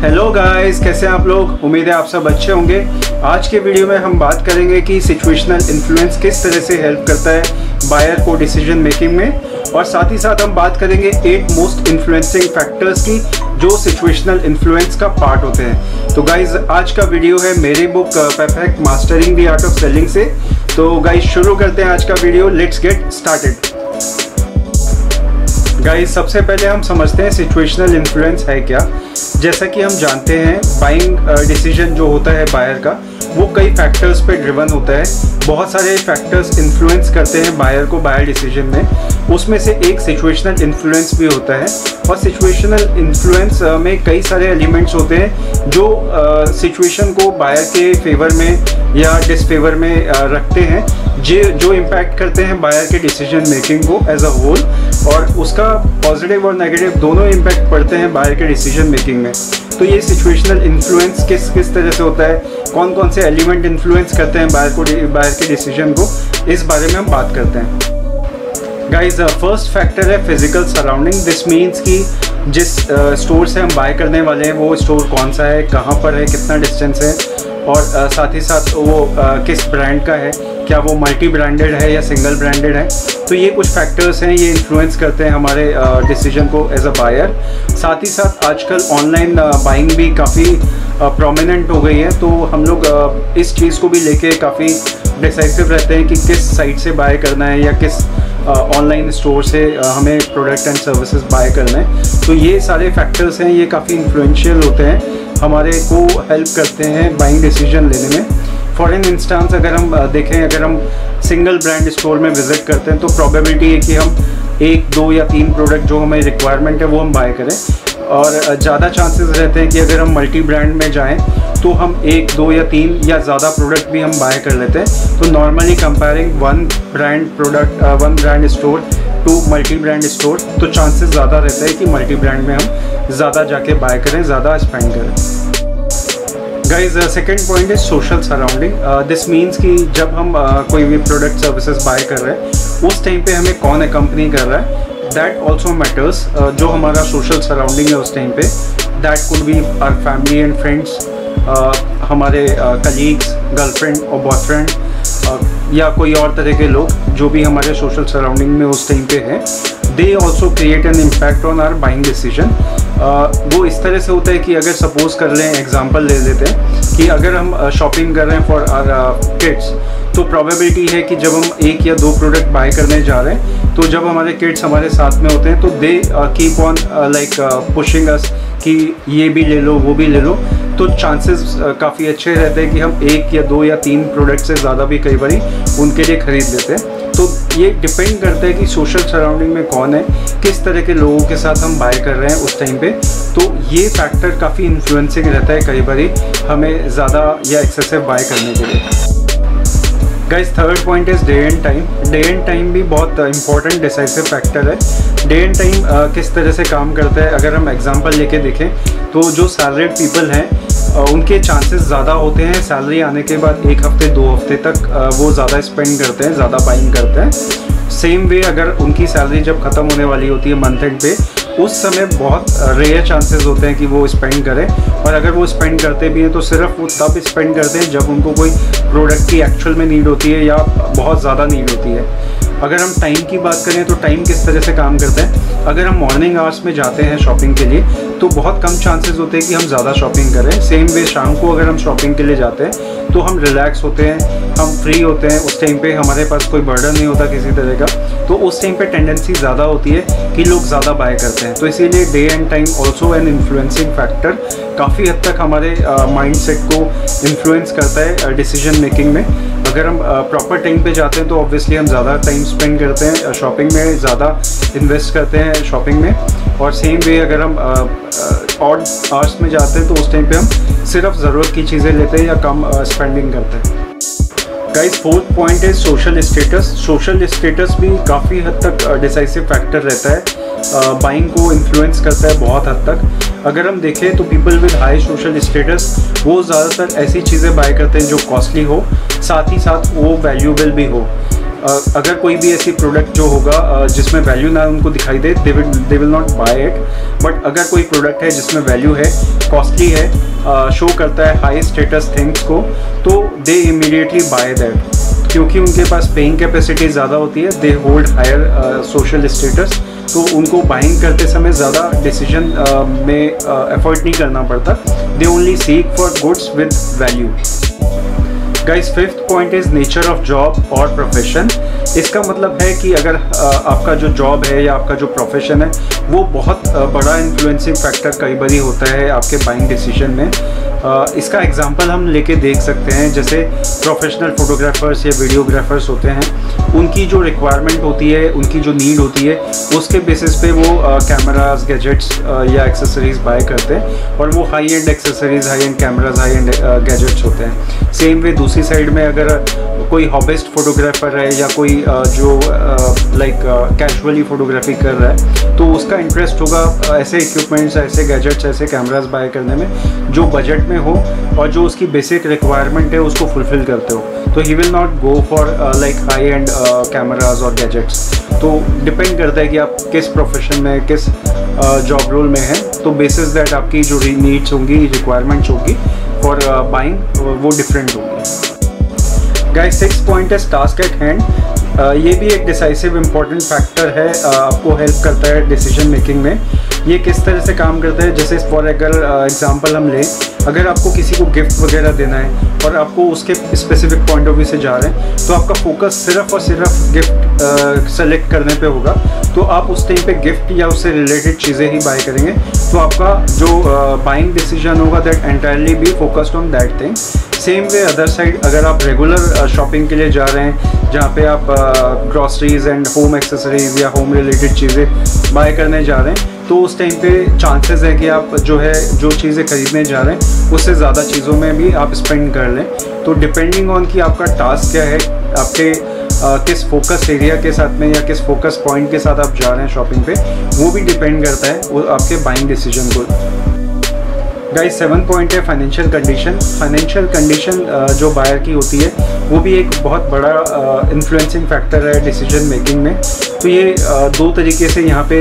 Hello guys, कैसे हैं आप लोग। उम्मीद है आप सब अच्छे होंगे। आज के वीडियो में हम बात करेंगे कि सिचुएशनल इन्फ्लुएंस किस तरह से हेल्प करता है बायर को डिसीजन मेकिंग में, और साथ ही साथ हम बात करेंगे 8 मोस्ट इन्फ्लुएंसिंग फैक्टर्स की जो सिचुएशनल इन्फ्लुएंस का पार्ट होते हैं। तो गाइस, आज का वीडियो है मेरी book perfect mastering the art of selling से। तो गाइस, शुरू करते हैं आज का video. Let's get started. Guys, सबसे पहले हम समझते हैं सिचुएशनल इन्फ्लुएंस है क्या। जैसा कि हम जानते हैं, बाइंग डिसीजन जो होता है बायर का, वो कई फैक्टर्स पे ड्रिवन होता है। बहुत सारे फैक्टर्स इन्फ्लुएंस करते हैं बायर को बायर डिसीजन में। उसमें से एक सिचुएशनल इन्फ्लुएंस भी होता है, और सिचुएशनल इन्फ्लुएंस में कई सारे एलिमेंट्स होते हैं जो सिचुएशन को बायर के फेवर में या डिसफेवर में रखते हैं, जो इम्पैक्ट करते हैं बायर के डिसीजन मेकिंग को एज अ होल, और उसका पॉजिटिव और नेगेटिव दोनों इम्पैक्ट पड़ते हैं बायर के डिसीजन मेकिंग में। तो ये सिचुएशनल इन्फ्लुएंस किस तरह से होता है, कौन कौन से एलिमेंट इन्फ्लुएंस करते हैं बायर के डिसीजन को, इस बारे में हम बात करते हैं। गाइज, फर्स्ट फैक्टर है फिजिकल सराउंडिंग। दिस मीन्स कि जिस स्टोर से हम बाय करने वाले हैं वो स्टोर कौन सा है, कहाँ पर है, कितना डिस्टेंस है, और साथ ही साथ वो किस ब्रांड का है, क्या वो मल्टी ब्रांडेड है या सिंगल ब्रांडेड है। तो ये कुछ फैक्टर्स हैं, ये इन्फ्लुएंस करते हैं हमारे डिसीजन को एज अ बायर। साथ ही साथ आजकल ऑनलाइन बाइंग भी काफ़ी प्रोमिनेंट हो गई है, तो हम लोग इस चीज़ को भी लेके काफ़ी डिसाइसिव रहते हैं कि किस साइट से बाय करना है या किस ऑनलाइन स्टोर से हमें प्रोडक्ट एंड सर्विसेज बाय करना है। तो ये सारे फैक्टर्स हैं, ये काफ़ी इन्फ्लुएंशियल होते हैं, हमारे को हेल्प करते हैं बाइंग डिसीजन लेने में। फॉर एन इंस्टांस अगर हम देखें, अगर हम सिंगल ब्रांड स्टोर में विज़िट करते हैं तो प्रोबेबिलिटी है कि हम 1, 2 या 3 प्रोडक्ट जो हमें रिक्वायरमेंट है वो हम बाय करें, और ज़्यादा चांसेस रहते हैं कि अगर हम मल्टी ब्रांड में जाएं तो हम 1, 2 या 3 या ज़्यादा प्रोडक्ट भी हम बाय कर लेते हैं। तो normally comparing one brand store to multi brand store, तो चांसेस ज़्यादा रहता है कि मल्टी ब्रांड में हम ज़्यादा जाके बाय करें, ज़्यादा स्पेंड करें। Guys, second point is social surrounding. This means कि जब हम कोई भी प्रोडक्ट सर्विसेज बाय कर रहे हैं, उस टाइम पे हमें कौन अकम्पनी कर रहा है, दैट ऑल्सो मैटर्स। जो हमारा सोशल सराउंडिंग है उस टाइम पे, that could be our family and friends, हमारे कलीग्स, गर्लफ्रेंड और बॉयफ्रेंड, या कोई और तरह के लोग जो भी हमारे सोशल सराउंडिंग में उस टाइम पे हैं, they also create an impact on our buying decision. वो इस तरह से होता है कि अगर सपोज कर लें, एग्जांपल ले लेते हैं कि अगर हम शॉपिंग कर रहे हैं फॉर आवर किड्स, तो प्रोबेबिलिटी है कि जब हम 1 या 2 प्रोडक्ट बाय करने जा रहे हैं, तो जब हमारे किड्स हमारे साथ में होते हैं तो they keep on like pushing us कि ये भी ले लो, वो भी ले लो। तो चांसेस काफ़ी अच्छे रहते हैं कि हम 1 या 2 या 3 प्रोडक्ट से ज़्यादा भी कई बारी उनके लिए ख़रीद लेते हैं। तो ये डिपेंड करता है कि सोशल सराउंडिंग में कौन है, किस तरह के लोगों के साथ हम बाय कर रहे हैं उस टाइम पे। तो ये फैक्टर काफ़ी इन्फ्लुएंसिंग रहता है कई बारी हमें ज़्यादा या एक्सेसिव बाय करने के लिए। Guys, third point is day and time. Day and time भी बहुत इंपॉर्टेंट डिसाइसिव फैक्टर है। डे एंड टाइम किस तरह से काम करता है, अगर हम एग्जांपल लेके देखें तो जो सैलरीड पीपल हैं उनके चांसेस ज़्यादा होते हैं सैलरी आने के बाद 1 हफ्ते 2 हफ्ते तक वो ज़्यादा स्पेंड करते हैं, ज़्यादा बाइंग करते हैं। सेम वे अगर उनकी सैलरी जब ख़त्म होने वाली होती है मंथ एंड पे, उस समय बहुत रेयर चांसेस होते हैं कि वो स्पेंड करें, और अगर वो स्पेंड करते भी हैं तो सिर्फ वो तब स्पेंड करते हैं जब उनको कोई प्रोडक्ट की एक्चुअल में नीड होती है या बहुत ज़्यादा नीड होती है। अगर हम टाइम की बात करें तो टाइम किस तरह से काम करता है, अगर हम मॉर्निंग आवर्स में जाते हैं शॉपिंग के लिए तो बहुत कम चांसेस होते हैं कि हम ज़्यादा शॉपिंग करें। सेम वे शाम को अगर हम शॉपिंग के लिए जाते हैं तो हम रिलैक्स होते हैं, हम फ्री होते हैं, उस टाइम पे हमारे पास कोई बर्डन नहीं होता किसी तरह का, तो उस टाइम पे टेंडेंसी ज़्यादा होती है कि लोग ज़्यादा बाय करते हैं। तो इसीलिए day and time also an influencing factor, काफ़ी हद तक हमारे माइंड सेट को इन्फ्लुएंस करता है डिसीजन मेकिंग में। अगर हम प्रॉपर टाइम पे जाते हैं तो ऑब्वियसली हम ज़्यादा टाइम स्पेंड करते हैं शॉपिंग में, ज़्यादा इन्वेस्ट करते हैं शॉपिंग में, और सेम वे अगर हम ऑड आवर्स में जाते हैं तो उस टाइम पे हम सिर्फ ज़रूरत की चीज़ें लेते हैं या कम स्पेंडिंग करते हैं। गाइस, फोर्थ पॉइंट है सोशल स्टेटस। सोशल स्टेटस भी काफ़ी हद तक डिसाइसिव फैक्टर रहता है, बाइंग को इन्फ्लुएंस करता है बहुत हद तक। अगर हम देखें तो people with high social status वो ज़्यादातर ऐसी चीज़ें बाय करते हैं जो कॉस्टली हो, साथ ही साथ वो वैल्यूएबल भी हो। अगर कोई भी ऐसी प्रोडक्ट जो होगा जिसमें वैल्यू ना उनको दिखाई दे, they will not buy it. But अगर कोई प्रोडक्ट है जिसमें वैल्यू है, कॉस्टली है, शो करता है हाई स्टेटस थिंग्स को, तो दे इमीडिएटली बाय दैट, क्योंकि उनके पास पेइंग कैपेसिटी ज़्यादा होती है, they hold higher social status, तो उनको बाइंग करते समय ज़्यादा डिसीजन में एफर्ट नहीं करना पड़ता। They only seek for goods with value. Guys, fifth point is nature of job और प्रोफेशन। इसका मतलब है कि अगर आपका जो जॉब है या आपका जो प्रोफेशन है वो बहुत बड़ा इन्फ्लुएंसिंग फैक्टर कई बार होता है आपके बाइंग डिसीजन में। इसका एग्जांपल हम लेके देख सकते हैं, जैसे प्रोफेशनल फोटोग्राफर्स या वीडियोग्राफर्स होते हैं, उनकी जो रिक्वायरमेंट होती है, उनकी जो नीड होती है, उसके बेसिस पे वो कैमराज, गैजेट्स या एक्सेसरीज बाय करते हैं, और वो high and accessories, high and cameras, high and gadgets होते हैं। सेम वे दूसरी साइड में अगर कोई हॉबिस्ट फोटोग्राफर है या कोई जो लाइक कैजुअली फोटोग्राफी कर रहा है, तो उसका इंटरेस्ट होगा ऐसे इक्विपमेंट्स, ऐसे गैजेट्स, ऐसे कैमराज बाय करने में जो बजट में हो और जो उसकी बेसिक रिक्वायरमेंट है उसको फुलफिल करते हो। तो he will not go for like high and cameras और गैजेट्स। तो डिपेंड करता है कि आप किस प्रोफेशन में, किस जॉब रोल में हैं, तो बेसिस दैट आपकी जो नीड्स होंगी, रिक्वायरमेंट्स होगी फॉर बाइंग, वो डिफरेंट होंगी। गाइस, सिक्स पॉइंट है टास्क एट हैंड। ये भी एक डिसाइसिव इम्पॉर्टेंट फैक्टर है, आपको हेल्प करता है डिसीजन मेकिंग में। ये किस तरह से काम करता है, जैसे फॉर एग्जांपल हम लें, अगर आपको किसी को गिफ्ट वगैरह देना है और आपको उसके स्पेसिफिक पॉइंट ऑफ व्यू से जा रहे हैं, तो आपका फोकस सिर्फ और सिर्फ गिफ्ट सेलेक्ट करने पे होगा। तो आप उस टाइम पे गिफ्ट या उससे रिलेटेड चीज़ें ही बाय करेंगे, तो आपका जो बाइंग डिसीजन होगा that entirely be focused on that thing. Same way other side, अगर आप रेगुलर शॉपिंग के लिए जा रहे हैं, जहाँ पे आप ग्रॉसरीज एंड होम एक्सेसरीज या होम रिलेटेड चीज़ें बाय करने जा रहे हैं, तो उस टाइम पे चांसेस है कि आप जो चीज़ें खरीदने जा रहे हैं उससे ज़्यादा चीज़ों में भी आप स्पेंड कर लें। तो डिपेंडिंग ऑन कि आपका टास्क क्या है, आपके किस फोकस एरिया के साथ में या किस फोकस पॉइंट के साथ आप जा रहे हैं शॉपिंग पे, वो भी डिपेंड करता है वो आपके बाइंग डिसीजन को। गाइस, 7 पॉइंट है फाइनेंशियल कंडीशन। फाइनेंशियल कंडीशन जो बायर की होती है वो भी एक बहुत बड़ा इन्फ्लुएंसिंग फैक्टर है डिसीजन मेकिंग में। तो ये दो तरीके से यहाँ पे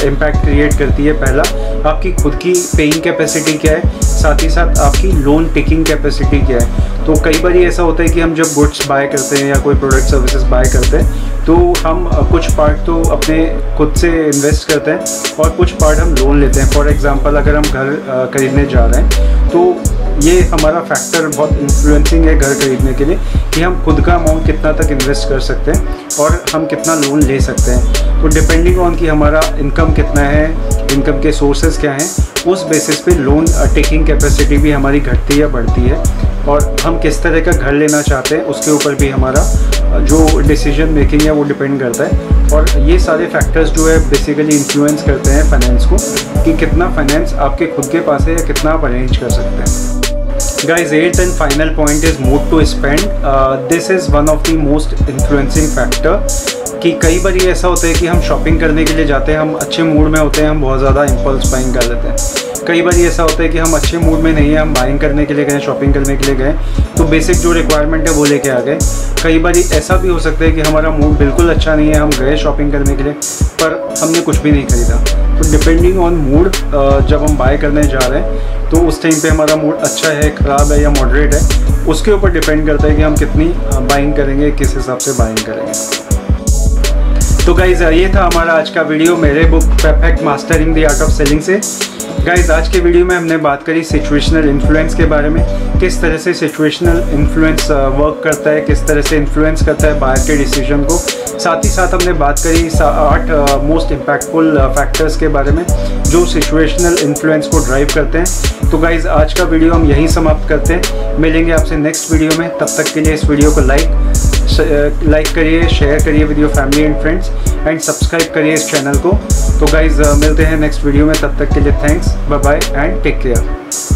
इम्पैक्ट क्रिएट करती है। पहला, आपकी खुद की पेइंग कैपेसिटी क्या है, साथ ही साथ आपकी लोन टेकिंग कैपेसिटी क्या है। तो कई बार ऐसा होता है कि हम जब गुड्स बाय करते हैं या कोई प्रोडक्ट सर्विसेज बाय करते हैं, तो हम कुछ पार्ट तो अपने खुद से इन्वेस्ट करते हैं और कुछ पार्ट हम लोन लेते हैं। फॉर एग्जांपल, अगर हम घर खरीदने जा रहे हैं, तो ये हमारा फैक्टर बहुत इन्फ्लुएंसिंग है घर खरीदने के लिए, कि हम खुद का अमाउंट कितना तक इन्वेस्ट कर सकते हैं और हम कितना लोन ले सकते हैं। तो डिपेंडिंग ऑन कि हमारा इनकम कितना है, इनकम के सोर्सेज क्या हैं, उस बेसिस पे लोन टेकिंग कैपेसिटी भी हमारी घटती या बढ़ती है। और हम किस तरह का घर लेना चाहते हैं उसके ऊपर भी हमारा जो डिसीजन मेकिंग है वो डिपेंड करता है। और ये सारे फैक्टर्स जो है बेसिकली इन्फ्लुएंस करते हैं फाइनेंस को, कि कितना फाइनेंस आपके खुद के पास है या कितना आप अरेंज कर सकते हैं। Guys, 8th and final point is mood to spend. This is one of the most influencing factor. कि कई बार ये ऐसा होता है कि हम शॉपिंग करने के लिए जाते हैं, हम अच्छे मूड में होते हैं, हम बहुत ज़्यादा इम्पल्स बाइंग कर लेते हैं। कई बार ये ऐसा होता है कि हम अच्छे मूड में नहीं हैं, हम बाइंग करने के लिए गए, शॉपिंग करने के लिए गए, तो बेसिक जो रिक्वायरमेंट है वो लेके आ गए। कई बार ऐसा भी हो सकता है कि हमारा मूड बिल्कुल अच्छा नहीं है, हम गए शॉपिंग करने के लिए पर हमने कुछ भी नहीं खरीदा। तो डिपेंडिंग ऑन मूड, जब हम बाय करने जा रहे हैं तो उस टाइम पे हमारा मूड अच्छा है, ख़राब है या मॉडरेट है, उसके ऊपर डिपेंड करता है कि हम कितनी बाइंग करेंगे, किस हिसाब से बाइंग करेंगे। तो गाइज़, ये था हमारा आज का वीडियो मेरे book perfect mastering the art of selling से। गाइज़, आज के वीडियो में हमने बात करी सिचुएशनल इन्फ्लुएंस के बारे में, किस तरह से सिचुएशनल इन्फ्लुएंस वर्क करता है, किस तरह से इन्फ्लुएंस करता है बायर के डिसीजन को। साथ ही साथ हमने बात करी 8 मोस्ट इम्पैक्टफुल फैक्टर्स के बारे में जो सिचुएशनल इन्फ्लुएंस को ड्राइव करते हैं। तो गाइज़, आज का वीडियो हम यहीं समाप्त करते हैं। मिलेंगे आपसे नेक्स्ट वीडियो में। तब तक के लिए इस वीडियो को लाइक करिए, शेयर करिए with your family and friends and subscribe करिए इस चैनल को। तो गाइज़, मिलते हैं नेक्स्ट वीडियो में। तब तक के लिए thanks, bye bye and take care.